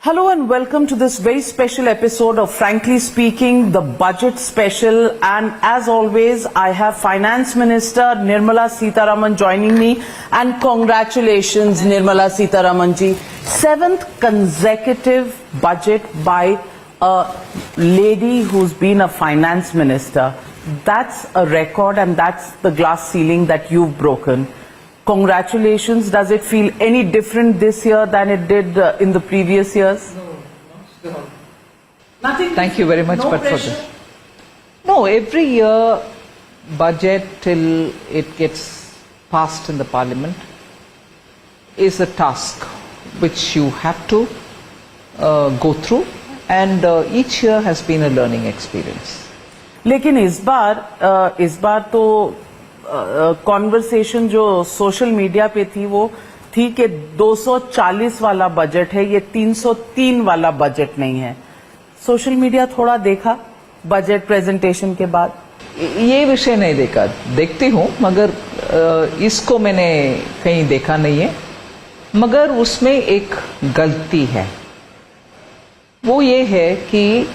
Hello and welcome to this very special episode of Frankly Speaking, the budget special. And as always, I have Finance Minister Nirmala Sitharaman joining me. And congratulations, Nirmala Sitharaman ji. 7th consecutive budget by a lady who's been a finance minister. That's a record and that's the glass ceiling that you've broken. Congratulations. Does it feel any different this year than it did in the previous years? No. Nothing. Thank you very much. No but pressure? for the, no, every year budget till it gets passed in the parliament is a task which you have to go through, and each year has been a learning experience. लेकिन इस बार तो conversation जो social media पे थी वो थी कि 240 वाला बजट है, ये 303 वाला बजट नहीं है. सोशल मीडिया थोड़ा देखा बजट प्रेजेंटेशन के बाद? ये विषय नहीं देखा, देखती हूँ मगर इसको मैंने कहीं देखा नहीं है. मगर उसमें एक गलती है, वो ये है कि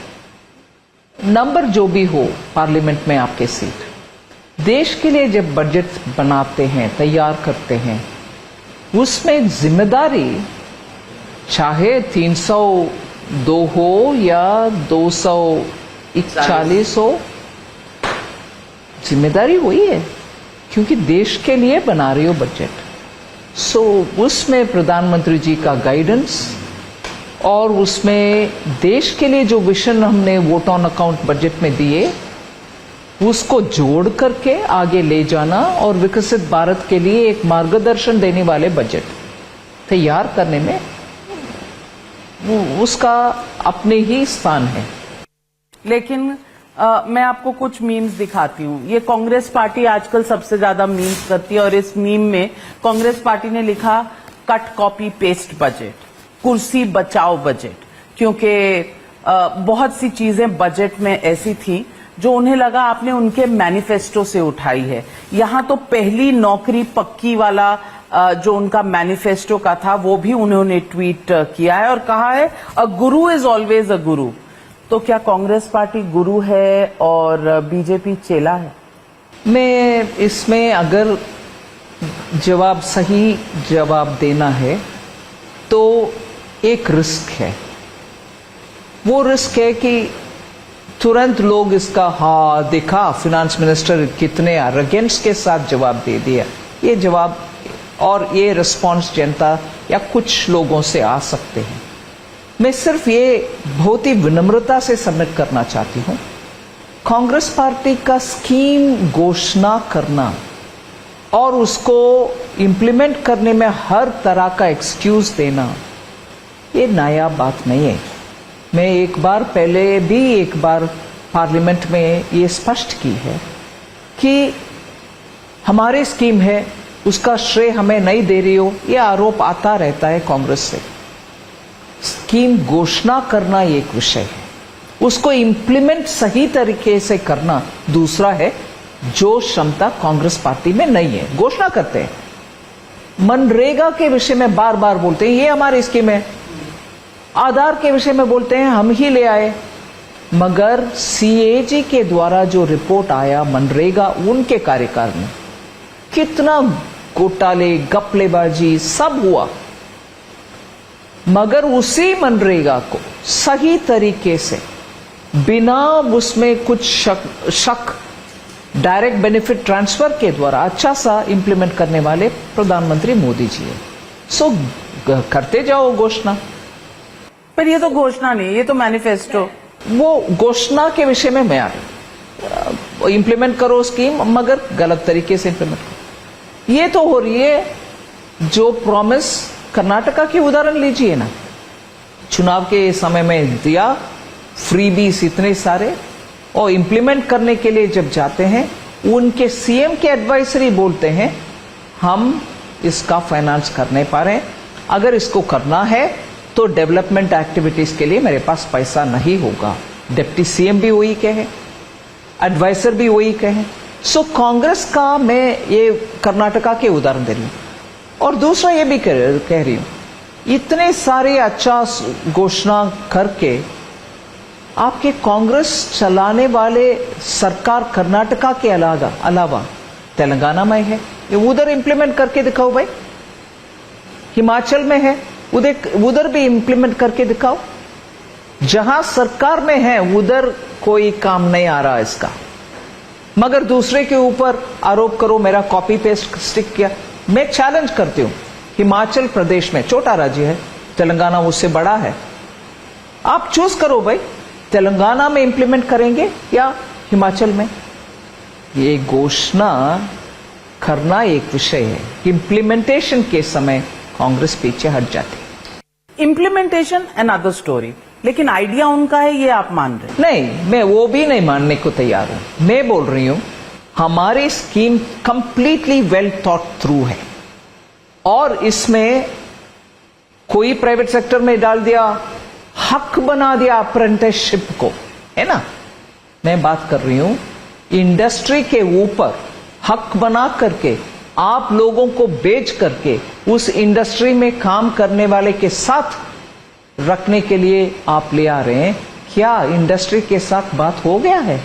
नंबर जो भी हो पार्लियामेंट में आपके सीट, देश के लिए जब बजट बनाते हैं, तैयार करते हैं, उसमें जिम्मेदारी चाहे 302 हो या 241 हो, जिम्मेदारी वही है क्योंकि देश के लिए बना रही हो बजट. सो उसमें प्रधानमंत्री जी का गाइडेंस और उसमें देश के लिए जो विजन हमने वोट ऑन अकाउंट बजट में दिए उसको जोड़ करके आगे ले जाना और विकसित भारत के लिए एक मार्गदर्शन देने वाले बजट तैयार करने में उसका अपने ही स्थान है. लेकिन मैं आपको कुछ मीम्स दिखाती हूँ. ये कांग्रेस पार्टी आजकल सबसे ज्यादा मीम्स करती है और इस मीम में कांग्रेस पार्टी ने लिखा कट कॉपी पेस्ट बजट, कुर्सी बचाओ बजट, क्योंकि बहुत सी चीजें बजट में ऐसी थी जो उन्हें लगा आपने उनके मैनिफेस्टो से उठाई है. यहां तो पहली नौकरी पक्की वाला जो उनका मैनिफेस्टो का था वो भी उन्होंने ट्वीट किया है और कहा है अ गुरु इज ऑलवेज अ गुरु. तो क्या कांग्रेस पार्टी गुरु है और बीजेपी चेला है? मैं इसमें अगर सही जवाब देना है तो एक रिस्क है. वो रिस्क है कि तुरंत लोग इसका हाँ देखा फाइनेंस मिनिस्टर कितने एरोगेंस के साथ जवाब दे दिया. ये जवाब और ये रिस्पांस जनता या कुछ लोगों से आ सकते हैं. मैं सिर्फ ये बहुत ही विनम्रता से सबमिट करना चाहती हूँ. कांग्रेस पार्टी का स्कीम घोषणा करना और उसको इम्प्लीमेंट करने में हर तरह का एक्सक्यूज देना ये नया बात नहीं है. मैं एक बार पार्लियामेंट में ये स्पष्ट की है कि हमारी स्कीम है, उसका श्रेय हमें नहीं दे रही हो, ये आरोप आता रहता है कांग्रेस से. स्कीम घोषणा करना एक विषय है, उसको इम्प्लीमेंट सही तरीके से करना दूसरा है, जो क्षमता कांग्रेस पार्टी में नहीं है. घोषणा करते हैं, मनरेगा के विषय में बार बार बोलते हैं ये हमारी स्कीम है, आधार के विषय में बोलते हैं हम ही ले आए, मगर सीएजी के द्वारा जो रिपोर्ट आया मनरेगा उनके कार्यकाल में कितना घोटाले घपलेबाजी सब हुआ, मगर उसी मनरेगा को सही तरीके से बिना उसमें कुछ शक डायरेक्ट बेनिफिट ट्रांसफर के द्वारा अच्छा सा इंप्लीमेंट करने वाले प्रधानमंत्री मोदी जी है. सो करते जाओ घोषणा. पर ये तो घोषणा नहीं, ये तो मैनिफेस्टो. वो घोषणा के विषय में मैं आ रही, इंप्लीमेंट करो स्कीम मगर गलत तरीके से इंप्लीमेंट करो. ये तो हो रही है जो प्रॉमिस कर्नाटका की उदाहरण लीजिए ना, चुनाव के समय में दिया फ्रीबीज इतने सारे, और इंप्लीमेंट करने के लिए जब जाते हैं उनके सीएम के एडवाइजरी बोलते हैं हम इसका फाइनेंस कर नहीं पा रहे हैं, अगर इसको करना है तो डेवलपमेंट एक्टिविटीज के लिए मेरे पास पैसा नहीं होगा. डिप्टी सीएम भी वही कहे, एडवाइजर भी वही कहे. सो कांग्रेस का मैं ये कर्नाटका के उदाहरण दे रही हूं. और दूसरा ये भी कह रही हूं इतने सारे अच्छा घोषणा करके आपके कांग्रेस चलाने वाले सरकार कर्नाटका के अलावा तेलंगाना में है, ये उधर इंप्लीमेंट करके दिखाओ भाई। हिमाचल में है, उधर भी इंप्लीमेंट करके दिखाओ। जहां सरकार में है उधर कोई काम नहीं आ रहा इसका, मगर दूसरे के ऊपर आरोप करो मेरा कॉपी पेस्ट स्टिक किया। मैं चैलेंज करती हूं, हिमाचल प्रदेश में छोटा राज्य है, तेलंगाना उससे बड़ा है, आप चूज करो भाई, तेलंगाना में इंप्लीमेंट करेंगे या हिमाचल में। ये घोषणा करना एक विषय है, इंप्लीमेंटेशन के समय कांग्रेस पीछे हट जाती है। इम्प्लीमेंटेशन एंड अदर स्टोरी, लेकिन आइडिया उनका है, ये आप मान रहे हैं? नहीं, मैं वो भी नहीं मानने को तैयार हूं। मैं बोल रही हूं हमारी scheme completely well thought through है और इसमें कोई प्राइवेट सेक्टर में डाल दिया, हक बना दिया अप्रेंटिसशिप को, है ना। मैं बात कर रही हूं इंडस्ट्री के ऊपर हक बना करके आप लोगों को बेच करके उस इंडस्ट्री में काम करने वाले के साथ रखने के लिए आप ले आ रहे हैं। क्या इंडस्ट्री के साथ बात हो गया है?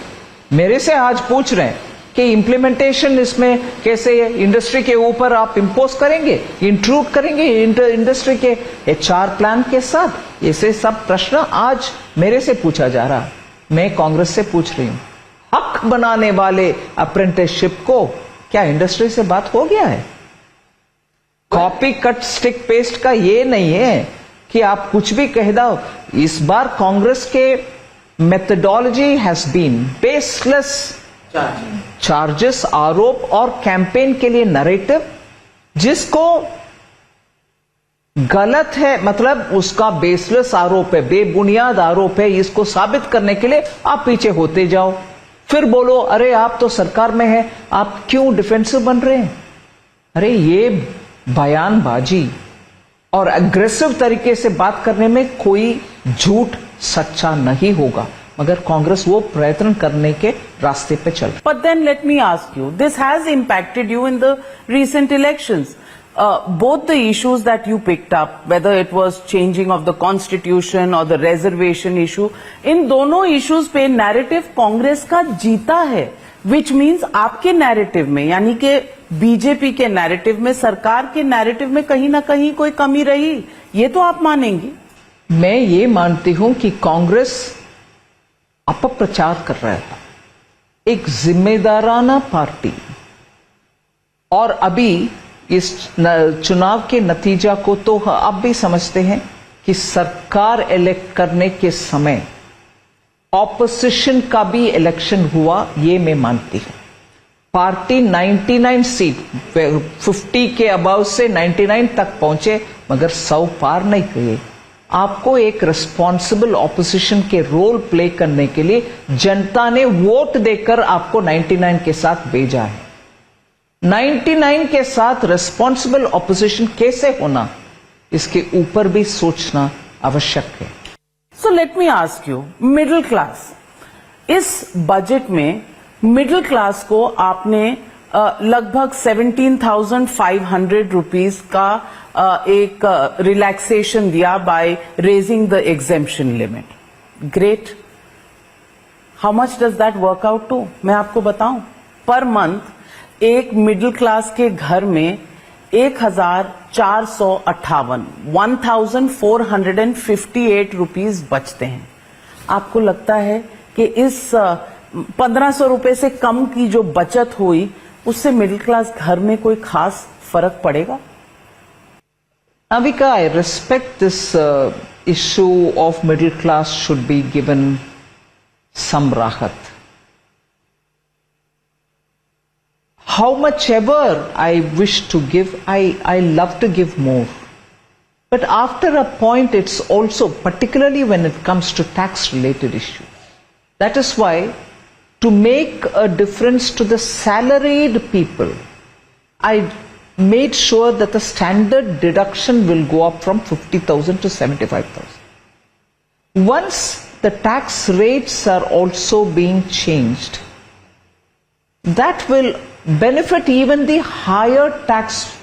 मेरे से आज पूछ रहे हैं कि इंप्लीमेंटेशन इसमें कैसे है, इंडस्ट्री के ऊपर आप इंपोज करेंगे, इंट्रूड करेंगे इंडस्ट्री के HR प्लान के साथ। ऐसे सब प्रश्न आज मेरे से पूछा जा रहा, मैं कांग्रेस से पूछ रही हूं। हक बनाने वाले अप्रेंटिसशिप को क्या इंडस्ट्री से बात हो गया है? कॉपी कट स्टिक पेस्ट का ये नहीं है कि आप कुछ भी कह दो। इस बार कांग्रेस के methodology has been baseless charges, आरोप और कैंपेन के लिए नरेटिव जिसको गलत है, मतलब उसका बेसलेस आरोप है, बेबुनियाद आरोप है, इसको साबित करने के लिए आप पीछे होते जाओ, फिर बोलो अरे आप तो सरकार में हैं, आप क्यों डिफेंसिव बन रहे हैं। अरे ये बयानबाजी और अग्रेसिव तरीके से बात करने में कोई झूठ सच्चा नहीं होगा, मगर कांग्रेस वो प्रयत्न करने के रास्ते पे चल। But then let me ask you, this has impacted you in the recent elections. Both the issues that you picked up, whether it was changing of the constitution or the reservation issue, इन दोनों issues पे narrative Congress का जीता है, which means आपके narrative में, यानी कि BJP के narrative में, सरकार के narrative में कहीं ना कहीं कोई कमी रही, ये तो आप मानेंगी? मैं ये मानती हूं कि कांग्रेस अपप्रचार कर रहा था, एक जिम्मेदाराना पार्टी, और अभी इस चुनाव के नतीजा को तो आप भी समझते हैं कि सरकार इलेक्ट करने के समय ऑपोजिशन का भी इलेक्शन हुआ, ये मैं मानती हूं। पार्टी 99 सीट 50 के अबाव से 99 तक पहुंचे, मगर 100 पार नहीं किए। आपको एक रिस्पॉन्सिबल ऑपोजिशन के रोल प्ले करने के लिए जनता ने वोट देकर आपको 99 के साथ भेजा है। 99 के साथ रिस्पॉन्सिबल ऑपोजिशन कैसे होना, इसके ऊपर भी सोचना आवश्यक है। So let me ask you, middle class, इस बजट में मिडिल क्लास को आपने लगभग 17,500 रुपीज का एक रिलैक्सेशन दिया by raising the exemption limit. Great. How much does that work out to? मैं आपको बताऊं, पर मंथ एक मिडिल क्लास के घर में 1,458 रुपीज बचते हैं। आपको लगता है कि इस 1,500 रुपए से कम की जो बचत हुई उससे मिडिल क्लास घर में कोई खास फर्क पड़ेगा? Navika, I respect this issue of middle class should be given some rahat. How much ever I wish to give, I love to give more. But after a point, it's also, particularly when it comes to tax related issue. That is why, to make a difference to the salaried people, I made sure that the standard deduction will go up from 50,000 to 75,000. Once the tax rates are also being changed, that will benefit even the higher tax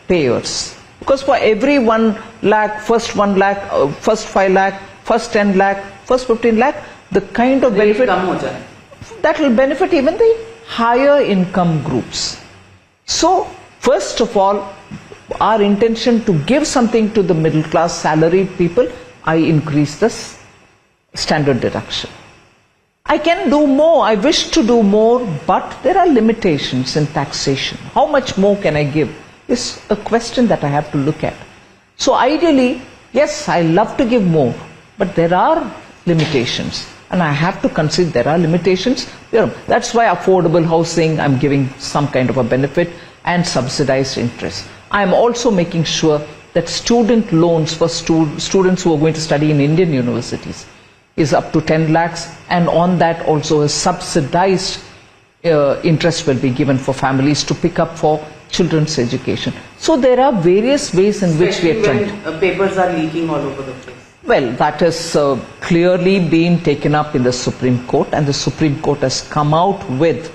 payers. Because for every 1 lakh, first 1 lakh, first 5 lakh, first 10 lakh, first 15 lakh, the kind of benefit कम हो जाए. that will benefit even the higher income groups. So, first of all, our intention to give something to the middle class salaried people, I increase this standard deduction. I can do more, I wish to do more, but there are limitations in taxation. How much more can I give is a question that I have to look at. So ideally, yes, I love to give more, but there are limitations. And I have to consider there are limitations. That's why affordable housing, I'm giving some kind of a benefit, and subsidized interest. I'm also making sure that student loans for students who are going to study in Indian universities is up to 10 lakhs, and on that also a subsidized interest will be given for families to pick up for children's education. So there are various ways in which we are trying to... When papers are leaking all over the place. Well, that has clearly been taken up in the Supreme Court, and the Supreme Court has come out with,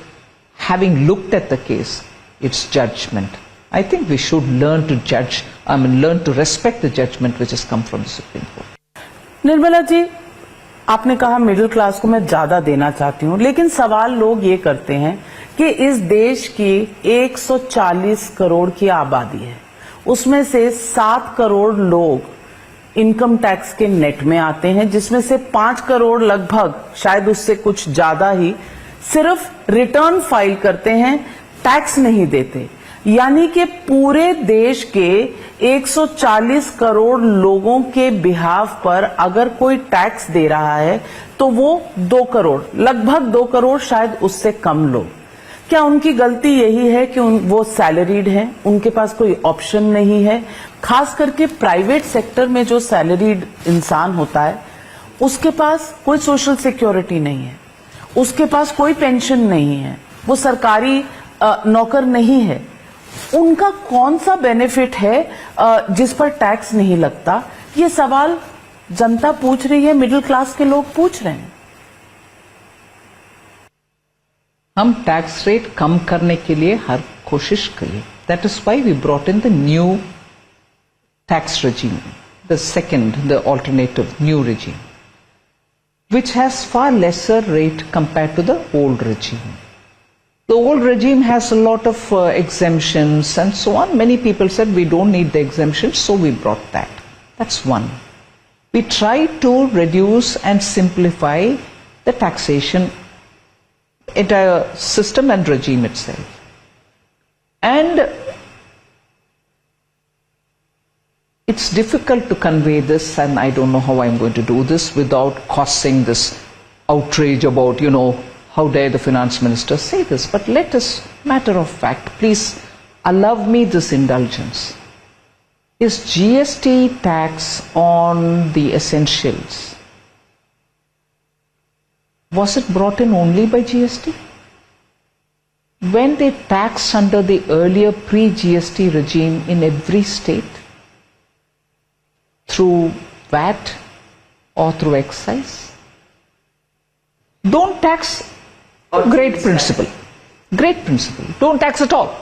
having looked at the case, its judgment. I think we should learn to judge, learn to respect the judgment which has come from the Supreme Court. Nirmala ji, आपने कहा middle class को मैं ज्यादा देना चाहती हूँ, लेकिन सवाल लोग ये करते हैं कि इस देश की 140 करोड़ की आबादी है, उसमें से 7 करोड़ लोग इनकम टैक्स के नेट में आते हैं, जिसमें से 5 करोड़ लगभग, शायद उससे कुछ ज्यादा ही, सिर्फ रिटर्न फाइल करते हैं, टैक्स नहीं देते. यानी कि पूरे देश के 140 करोड़ लोगों के बिहाफ पर अगर कोई टैक्स दे रहा है तो वो 2 करोड़, लगभग 2 करोड़, शायद उससे कम लोग. क्या उनकी गलती यही है कि वो सैलरीड हैं, उनके पास कोई ऑप्शन नहीं है? खास करके प्राइवेट सेक्टर में जो सैलरीड इंसान होता है, उसके पास कोई सोशल सिक्योरिटी नहीं है, उसके पास कोई पेंशन नहीं है, वो सरकारी नौकर नहीं है. उनका कौन सा बेनिफिट है जिस पर टैक्स नहीं लगता? ये सवाल जनता पूछ रही है, मिडिल क्लास के लोग पूछ रहे हैं. हम टैक्स रेट कम करने के लिए हर कोशिश करिए. That is why we brought in the new tax regime, the second, the alternative new regime, which has far lesser rate compared to the old regime. The old regime has a lot of exemptions and so on. Many people said we don't need the exemptions, so we brought that. That's one. We tried to reduce and simplify the taxation entire system and regime itself. And it's difficult to convey this, and I don't know how I'm going to do this without causing this outrage about, how dare the finance minister say this. But let us, matter of fact, please allow me this indulgence. Is GST tax on the essentials, was it brought in only by GST? When they taxed under the earlier pre-GST regime in every state, through VAT or through excise? Don't tax. Great principle. Great principle. Don't tax at all.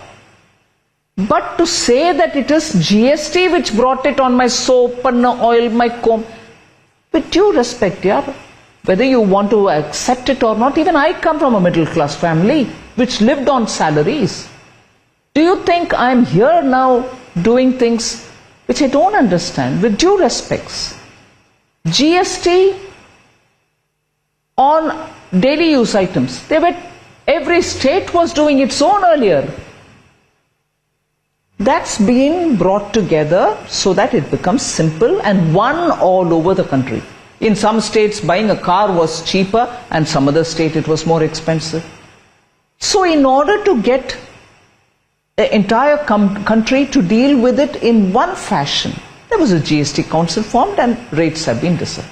But to say that it is GST which brought it on my soap, panna oil, my comb, with due respect, yaar, whether you want to accept it or not, even I come from a middle class family which lived on salaries. Do you think I'm here now doing things which I don't understand? With due respects, GST on daily use items, every state was doing its own earlier. That's been brought together so that it becomes simple and one all over the country. In some states, buying a car was cheaper, and some other state it was more expensive. So in order to get the entire country to deal with it in one fashion, there was a GST council formed and rates have been decided.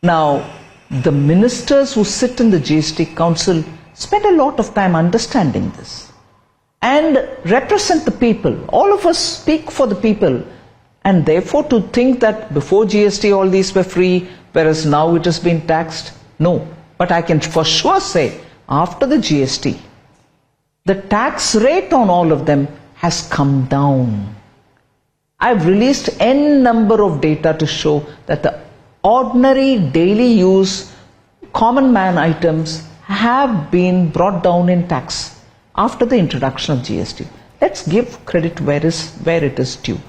Now, the ministers who sit in the GST council spend a lot of time understanding this and represent the people. All of us speak for the people, and therefore to think that before GST all these were free, whereas now it has been taxed, no. But I can for sure say, after the GST, the tax rate on all of them has come down. I've released n number of data to show that the ordinary daily use common man items have been brought down in tax after the introduction of GST. Let's give credit where it is due.